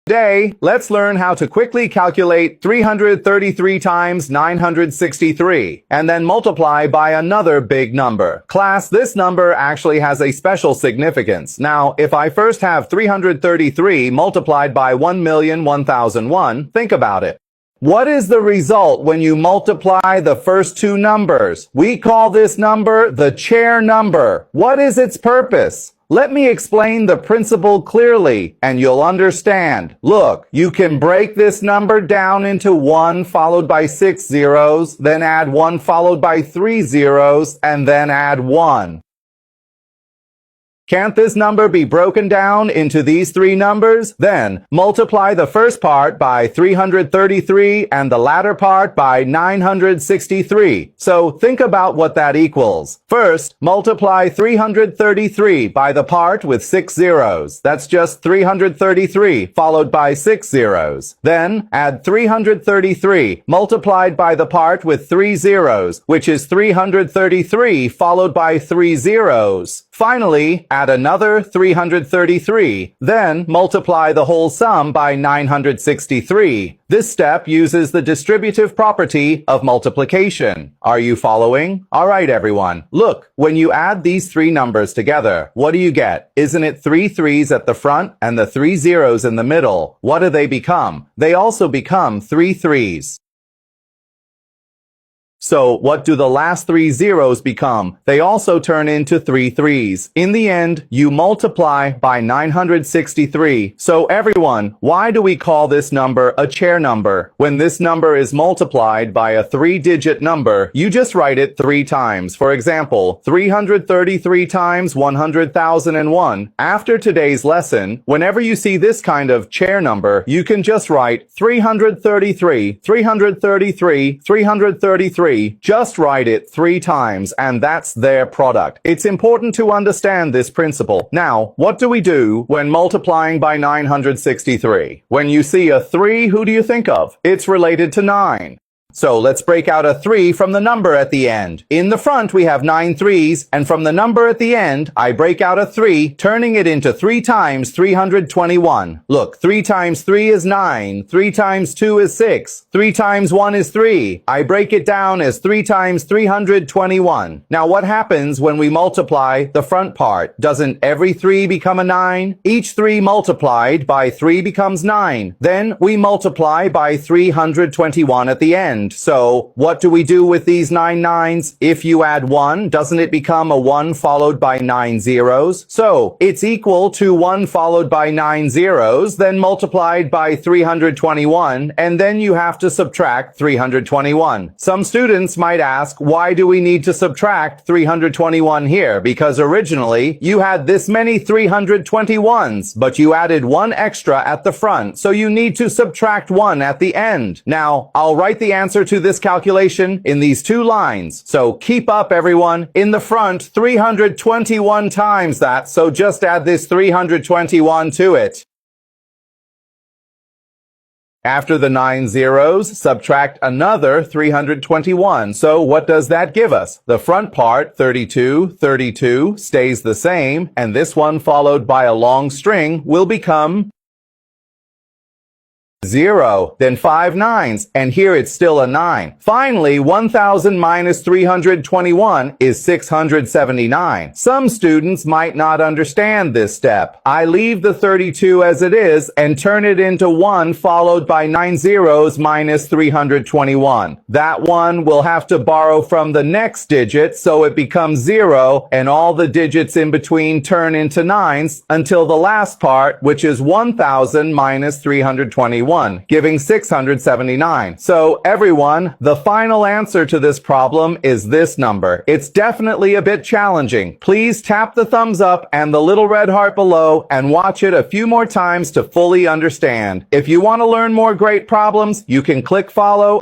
Today, let's learn how to quickly calculate 333 times 963, and then multiply by another big number. Class, this number actually has a special significance. Now, if I first have 333 multiplied by 1,001,001, think about it. What is the result when you multiply the first two numbers? We call this number the chair number. What is its purpose? Let me explain the principle clearly, and you'll understand. Look, you can break this number down into 1 followed by 6 zeros, then add 1 followed by 3 zeros, and then add 1. Can't this number be broken down into these three numbers? Then, multiply the first part by 333 and the latter part by 963. So, think about what that equals. First, multiply 333 by the part with 6 zeros. That's just 333 followed by 6 zeros. Then, add 333 multiplied by the part with 3 zeros, which is 333 followed by 3 zeros. Finally, add another 333, then multiply the whole sum by 963. This step uses the distributive property of multiplication. Are you following? Alright everyone, look, when you add these three numbers together, what do you get? Isn't it 3 3s at the front and the 3 zeros in the middle? What do they become? They also become 3 3s. So, what do the last 3 zeros become? They also turn into 3 3s. In the end, you multiply by 963. So everyone, why do we call this number a chair number? When this number is multiplied by a 3-digit number, you just write it 3 times. For example, 333 times 100,001. After today's lesson, whenever you see this kind of chair number, you can just write 333, 333, 333. Just write it 3 times, and that's their product. It's important to understand this principle. Now, what do we do when multiplying by 963? When you see a 3, who do you think of? It's related to 9. So let's break out a 3 from the number at the end. In the front we have 9 3s, and from the number at the end, I break out a 3, turning it into 3 times 321. Look, 3 times 3 is 9, 3 times 2 is 6, 3 times 1 is 3. I break it down as 3 times 321. Now what happens when we multiply the front part? Doesn't every 3 become a 9? Each 3 multiplied by 3 becomes 9. Then we multiply by 321 at the end. So, what do we do with these 9 9s? If you add 1, doesn't it become a 1 followed by 9 zeros? So, it's equal to 1 followed by 9 zeros, then multiplied by 321, and then you have to subtract 321. Some students might ask, why do we need to subtract 321 here? Because originally, you had this many 321s, but you added 1 extra at the front, so you need to subtract 1 at the end. Now, I'll write the answer to this calculation in these 2 lines. So keep up everyone. In the front, 321 times that, so just add this 321 to it. After the 9 zeros, subtract another 321. So what does that give us? The front part, 32, 32, stays the same, and this one followed by a long string will become 0, then 5 9s, and here it's still a 9. Finally, 1000 minus 321 is 679. Some students might not understand this step. I leave the 32 as it is and turn it into 1 followed by 9 zeros minus 321. That 1 will have to borrow from the next digit, so it becomes 0, and all the digits in between turn into 9s until the last part, which is 1000 minus 321. Giving 679. So everyone, the final answer to this problem is this number. It's definitely a bit challenging. Please tap the thumbs up and the little red heart below and watch it a few more times to fully understand. If you want to learn more great problems, you can click follow